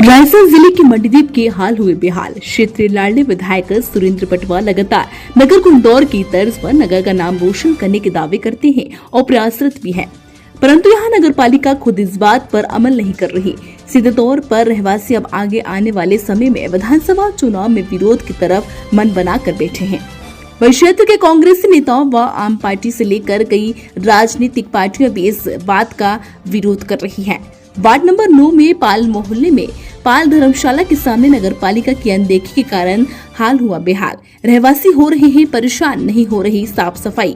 रायसेन जिले के मंडीदीप के हाल हुए बेहाल। क्षेत्रीय लाडले विधायक सुरेंद्र पटवा लगातार नगर को इंदौर की तर्ज पर नगर का नाम रोशन करने के दावे करते हैं और प्रयासरत भी हैं, परंतु यहां नगर पालिका खुद इस बात पर अमल नहीं कर रही। सीधे तौर पर रहवासी अब आगे आने वाले समय में विधानसभा चुनाव में विरोध की तरफ मन बनाकर बैठे हैं। वही क्षेत्र के कांग्रेसी नेताओं व आम पार्टी से लेकर कई राजनीतिक पार्टियां भी इस बात का विरोध कर रही हैं। वार्ड नंबर 9 में पाल मोहल्ले में पाल धर्मशाला के सामने नगर पालिका की अनदेखी के कारण हाल हुआ बेहाल। रहवासी हो रहे हैं परेशान, नहीं हो रही साफ सफाई।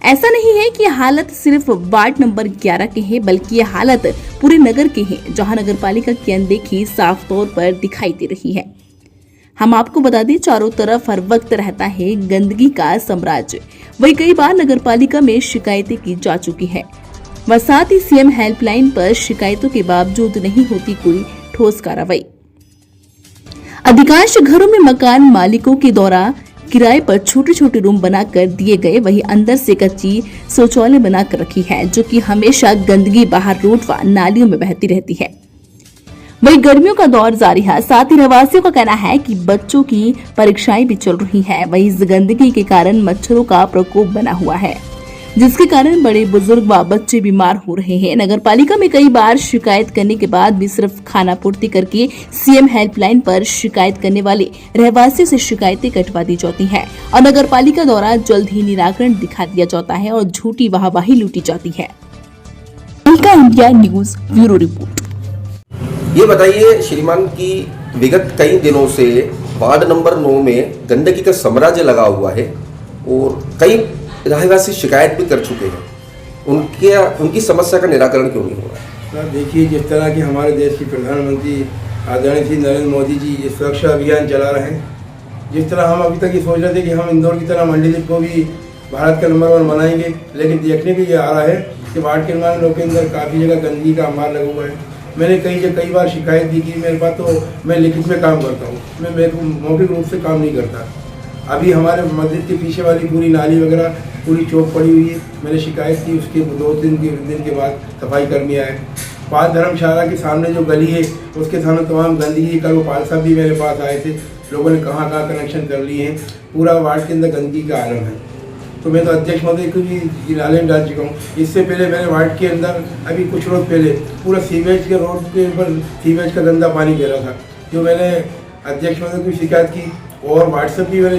ऐसा नहीं है कि हालत सिर्फ वार्ड नंबर 11 के है, बल्कि ये हालत पूरे नगर के है, जहां नगर पालिका की अनदेखी साफ तौर पर दिखाई दे रही है। हम आपको बता दें, चारों तरफ हर वक्त रहता है गंदगी का साम्राज्य। वही कई बार नगर पालिका में शिकायतें की जा चुकी है व साथ ही सीएम हेल्पलाइन पर शिकायतों के बावजूद नहीं होती कोई ठोस कार्रवाई। अधिकांश घरों में मकान मालिकों के द्वारा किराए पर छोटे छोटे रूम बनाकर दिए गए, वही अंदर से कच्ची शौचालय बनाकर रखी है, जो कि हमेशा गंदगी बाहर रोड व नालियों में बहती रहती है। वही गर्मियों का दौर जारी है, साथ ही रहवासियों का कहना है कि बच्चों की परीक्षाएं भी चल रही है। वही इस गंदगी के कारण मच्छरों का प्रकोप बना हुआ है, जिसके कारण बड़े बुजुर्ग व बच्चे बीमार हो रहे हैं। नगर पालिका में कई बार शिकायत करने के बाद भी सिर्फ खाना पूर्ति करके सीएम हेल्पलाइन पर शिकायत करने वाले रहवासियों से शिकायतें कटवा दी जाती हैं और नगर पालिका द्वारा जल्द ही निराकरण दिखा दिया जाता है और झूठी वाहवाही लूटी जाती है। India news bureau report. ये बताइए श्रीमान की विगत कई दिनों से वार्ड नंबर 9 में गंदगी का साम्राज्य लगा हुआ है और कई रहवासी शिकायत भी कर चुके हैं। उनकी समस्या का निराकरण क्यों नहीं हो रहा? देखिए, जिस तरह की हमारे देश की प्रधानमंत्री आदरणीय श्री नरेंद्र मोदी जी ये सुरक्षा अभियान चला रहे हैं, जिस तरह हम अभी तक ये सोच रहे थे कि हम इंदौर की तरह मंडीदीप को भी भारत का नंबर 1 बनाएंगे, लेकिन देखने को ये आ रहा है कि वार्ड के निर्माण के अंदर काफ़ी जगह गंदगी का अंबार लगा हुआ है। मैंने कई बार शिकायत भी की। मेरे पास तो मैं लिखित में काम करता हूँ, मैं मौखिक रूप से काम नहीं करता। अभी हमारे मस्जिद के पीछे वाली पूरी नाली वगैरह पूरी चौक पड़ी हुई है। मैंने शिकायत की, उसके 2 दिन के बाद सफाई कर्मी आए। पाल धर्मशाला के सामने जो गली है उसके सामने तमाम गंदगी। कल वो पाल साहब भी मेरे पास आए थे, लोगों ने कहाँ कनेक्शन कर लिए हैं। पूरा वार्ड के अंदर गंदगी का आलम है। तो मैं तो अध्यक्ष महोदय को भी नाले में डाल चुका हूँ। इससे पहले मैंने वार्ड के अंदर अभी कुछ रोज पहले पूरा सीवेज के रोड के ऊपर सीवेज का गंदा पानी गिरा था, जो मैंने अध्यक्ष महोदय को शिकायत की और व्हाट्सएप भी मैंने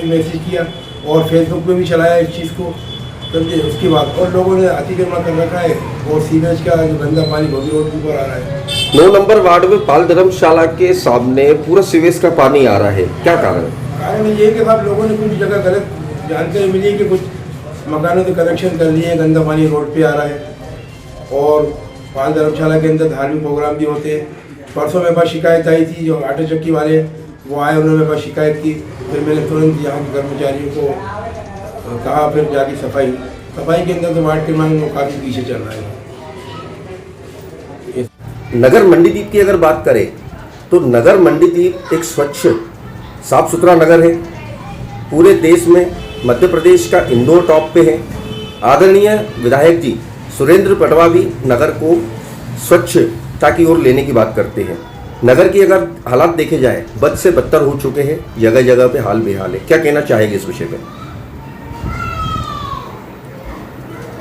मैसेज किया और फेसबुक पे भी चलाया इस चीज़ को। समझे, उसके बाद और लोगों ने अतिक्रमण कर रखा है और सीवेज का जो गंदा पानी भोगी रोड के ऊपर आ रहा है। 9 नंबर वार्ड में पाल धर्मशाला के सामने पूरा सीवेज का पानी आ रहा है, क्या कारण? कारण ये है कि साहब लोगों ने कुछ जगह गलत जानकारी मिली है कि कुछ मकानों से कनेक्शन कर लिए, गंदा पानी रोड पे आ रहा है। और पाल धर्मशाला के अंदर धार्मिक प्रोग्राम भी होते हैं। परसों मेरे पास शिकायत आई थी, जो आटे चक्की वाले वो आए, उन्होंने मेरे पास शिकायत की। फिर मैंने तुरंत यहाँ के कर्मचारियों को कहा, फिर जाके सफाई के अंदर तो वार्ड के निर्माण में काफ़ी पीछे चल रहा है। नगर मंडीदीप की अगर बात करें तो नगर मंडीदीप एक स्वच्छ साफ सुथरा नगर है। पूरे देश में मध्य प्रदेश का इंदौर टॉप पे है। आदरणीय विधायक जी सुरेंद्र पटवा भी नगर को स्वच्छता की ओर लेने की बात करते हैं। नगर की अगर हालात देखे जाए, बद से बदतर हो चुके हैं, जगह जगह पे हाल बेहाल है। क्या कहना चाहेंगे इस विषय में?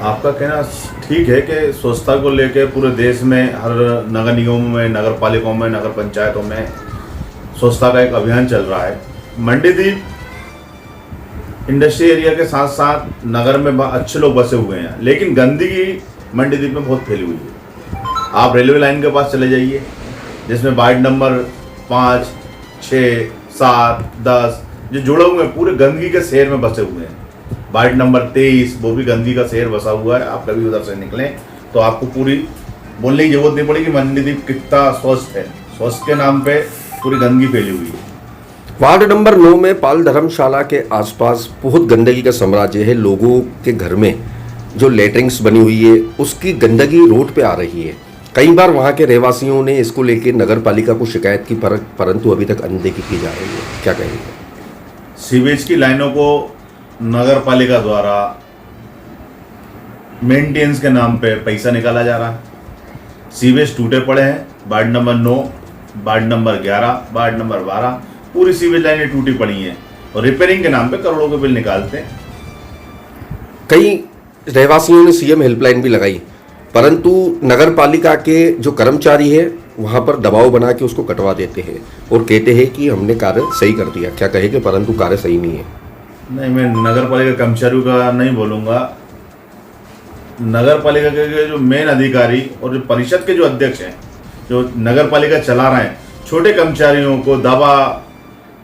आपका कहना ठीक है कि स्वच्छता को लेकर पूरे देश में हर नगर निगमों में, नगर पालिकाओं में, नगर पंचायतों में स्वच्छता का एक अभियान चल रहा है। मंडीदीप इंडस्ट्री एरिया के साथ साथ नगर में अच्छे लोग बसे हुए हैं, लेकिन गंदगी मंडीदीप में बहुत फैली हुई है। आप रेलवे लाइन के पास चले जाइए, जिसमें वार्ड नंबर 5, 6, 7, 10 जो जुड़े हुए हैं पूरे गंदगी के शहर में बसे हुए हैं। वार्ड नंबर 23 वो भी गंदगी का शहर बसा हुआ है। आप कभी उधर से निकलें तो आपको पूरी बोलने की जरूरत नहीं पड़ेगी मंडीदीप कितना स्वस्थ है। स्वस्थ के नाम पे पूरी गंदगी फैली हुई है। वार्ड नंबर 9 में पाल धर्मशाला के आसपास बहुत गंदगी का साम्राज्य है। लोगों के घर में जो लेटरिंग्स बनी हुई है उसकी गंदगी रोड पे आ रही है। कई बार वहाँ के रहवासियों ने इसको लेकर नगर पालिका को शिकायत की, परंतु अभी तक अनदेखी की जा रही है। क्या कहेंगे? सीवेज की लाइनों को नगर पालिका द्वारा मेंटेनेंस के नाम पे पैसा निकाला जा रहा है। सीवेज टूटे पड़े हैं। Ward number 9 ward number 11, ward number 12 पूरी सीवेज लाइनें टूटी पड़ी हैं और रिपेयरिंग के नाम पे करोड़ों के बिल निकालते हैं। कई रहवासियों ने सीएम हेल्पलाइन भी लगाई, परंतु नगर पालिका के जो कर्मचारी है वहां पर दबाव बना के उसको कटवा देते हैं और कहते हैं कि हमने कार्य सही कर दिया। क्या कहेंगे, परंतु कार्य सही नहीं है। नहीं, मैं नगर पालिका कर्मचारियों का नहीं बोलूँगा। नगर पालिका के जो मेन अधिकारी और जो परिषद के जो अध्यक्ष हैं, जो नगर पालिका चला रहे हैं, छोटे कर्मचारियों को दबा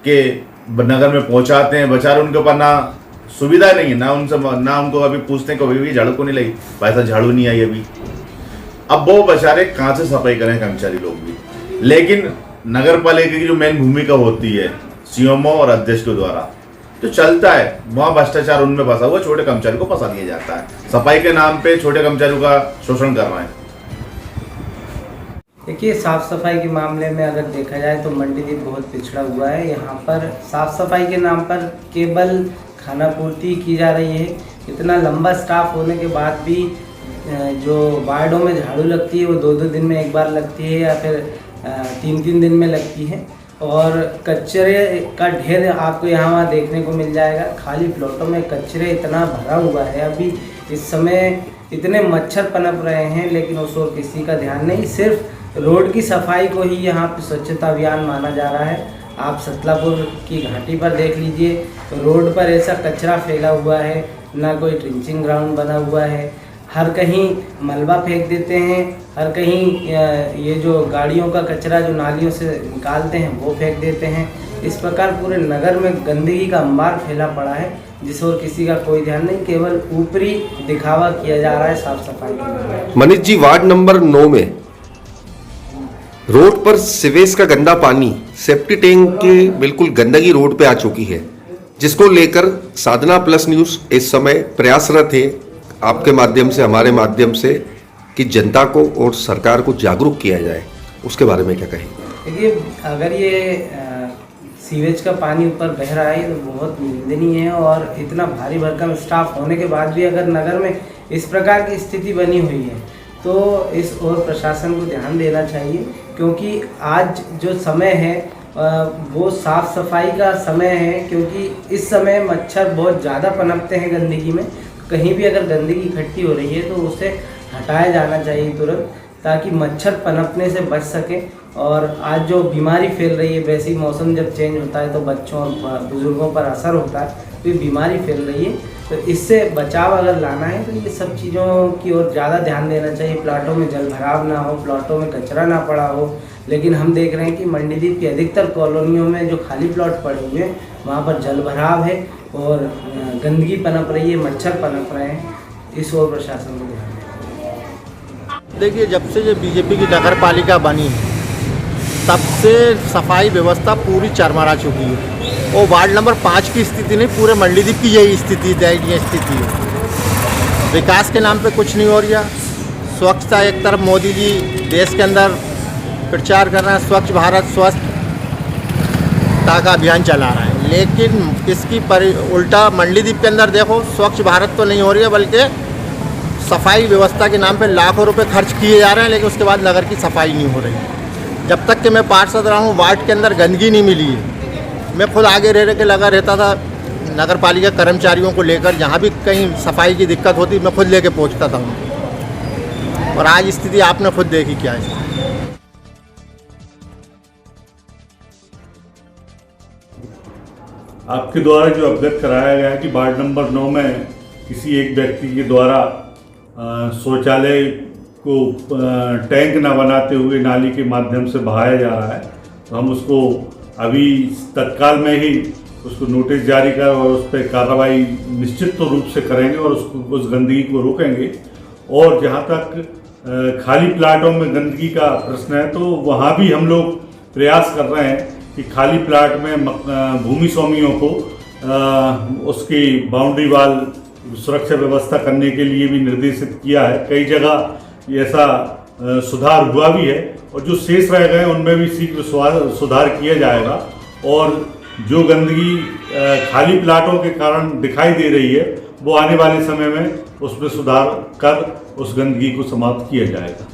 के नगर में पहुंचाते हैं। बेचारे उनके ऊपर ना सुविधा नहीं है, ना उनको अभी पूछते हैं कभी भी झाड़ू को नहीं लगी, भाई साहब झाड़ू नहीं आई अभी। अब वो बेचारे कहाँ से सफाई करें कर्मचारी लोग भी। लेकिन नगर पालिका की जो मेन भूमिका होती है सीएमओ और अध्यक्ष के द्वारा जो चलता है, वहाँ भ्रष्टाचार उनमें फंसा हुआ, छोटे कर्मचारी को फंसा दिया जाता है। सफाई के नाम पे छोटे कर्मचारियों का शोषण कर रहे हैं। देखिए, साफ़ सफाई के मामले में अगर देखा जाए तो मंडीदीप बहुत पिछड़ा हुआ है। यहाँ पर साफ़ सफाई के नाम पर केवल खाना पूर्ति की जा रही है। इतना लंबा स्टाफ होने के बाद भी जो वार्डों में झाड़ू लगती है वो 2-2 दिन में एक बार लगती है या फिर 3-3 दिन में लगती है। और कचरे का ढेर आपको यहाँ वहाँ देखने को मिल जाएगा। खाली प्लॉटों में कचरे इतना भरा हुआ है। अभी इस समय इतने मच्छर पनप रहे हैं, लेकिन उस ओर किसी का ध्यान नहीं। सिर्फ रोड की सफाई को ही यहाँ पे स्वच्छता अभियान माना जा रहा है। आप सतलापुर की घाटी पर देख लीजिए, रोड पर ऐसा कचरा फैला हुआ है, ना कोई ट्रिंचिंग ग्राउंड बना हुआ है। हर कहीं मलबा फेंक देते हैं, हर कहीं ये जो गाड़ियों का कचरा जो नालियों से निकालते हैं वो फेंक देते हैं। इस प्रकार पूरे नगर में गंदगी का अंबार फैला पड़ा है, जिस ओर किसी का कोई ध्यान नहीं, केवल ऊपरी दिखावा किया जा रहा है साफ सफाई के। मनीष जी, वार्ड नंबर 9 में रोड पर सीवेज का गंदा पानी, सेफ्टी टैंक के बिल्कुल गंदगी रोड पे आ चुकी है, जिसको लेकर साधना प्लस न्यूज इस समय प्रयासरत है आपके माध्यम से, हमारे माध्यम से, कि जनता को और सरकार को जागरूक किया जाए। उसके बारे में क्या कहेंगे? देखिए, अगर ये सीवेज का पानी ऊपर बह रहा है तो बहुत निंदनीय है। और इतना भारी भरकम स्टाफ होने के बाद भी अगर नगर में इस प्रकार की स्थिति बनी हुई है तो इस ओर प्रशासन को ध्यान देना चाहिए, क्योंकि आज जो समय है वो साफ़ सफाई का समय है। क्योंकि इस समय मच्छर बहुत ज़्यादा पनपते हैं गंदगी में। कहीं भी अगर गंदगी इकट्ठी हो रही है तो उसे हटाया जाना चाहिए तुरंत, ताकि मच्छर पनपने से बच सके। और आज जो बीमारी फैल रही है, वैसे ही मौसम जब चेंज होता है तो बच्चों और बुजुर्गों पर असर होता है, तो ये बीमारी फैल रही है। तो इससे बचाव अगर लाना है तो ये सब चीज़ों की ओर ज़्यादा ध्यान देना चाहिए। प्लाटों में जल भराव ना हो, प्लाटों में कचरा ना पड़ा हो। लेकिन हम देख रहे हैं कि मंडीदीप की अधिकतर कॉलोनियों में जो खाली प्लॉट पड़े हुए हैं वहाँ पर जल भराव है और गंदगी पनप रही है, मच्छर पनप रहे हैं। इस ओर प्रशासन को ध्यान देना। देखिए, जब से ये बीजेपी की नगर पालिका बनी है तब से सफाई व्यवस्था पूरी चरमरा चुकी है। और वार्ड नंबर 5 की स्थिति नहीं, पूरे मंडीदीप की यही स्थिति दयनीय स्थिति है। विकास के नाम पे कुछ नहीं हो रहा। स्वच्छता एक तरफ मोदी जी देश के अंदर प्रचार कर रहे हैं, स्वच्छ भारत स्वच्छता का अभियान चला रहा है, लेकिन इसकी उल्टा मंडीदीप के अंदर देखो, स्वच्छ भारत तो नहीं हो रही है, बल्कि सफाई व्यवस्था के नाम पे लाखों रुपए खर्च किए जा रहे हैं, लेकिन उसके बाद नगर की सफाई नहीं हो रही। जब तक कि मैं पार्षद रहा हूँ, वार्ड के अंदर गंदगी नहीं मिली है। मैं खुद आगे रह के लगा रहता था नगर पालिका कर्मचारियों को लेकर, जहाँ भी कहीं सफाई की दिक्कत होती मैं खुद लेके पहुँचता था उनको। और आज स्थिति आपने खुद देखी क्या है। आपके द्वारा जो अवगत कराया गया है कि वार्ड नंबर 9 में किसी एक व्यक्ति के द्वारा शौचालय को टैंक न बनाते हुए नाली के माध्यम से बहाया जा रहा है, तो हम उसको अभी तत्काल में ही उसको नोटिस जारी कर और उस पर कार्रवाई निश्चित रूप से करेंगे और उस गंदगी को रोकेंगे। और जहाँ तक खाली प्लाटों में गंदगी का प्रश्न है, तो वहाँ भी हम लोग प्रयास कर रहे हैं कि खाली प्लाट में भूमि स्वामियों को उसकी बाउंड्री वाल सुरक्षा व्यवस्था करने के लिए भी निर्देशित किया है। कई जगह ऐसा सुधार हुआ भी है और जो शेष रह गए उनमें भी शीघ्र सुधार किया जाएगा। और जो गंदगी खाली प्लाटों के कारण दिखाई दे रही है, वो आने वाले समय में उसमें सुधार कर उस गंदगी को समाप्त किया जाएगा।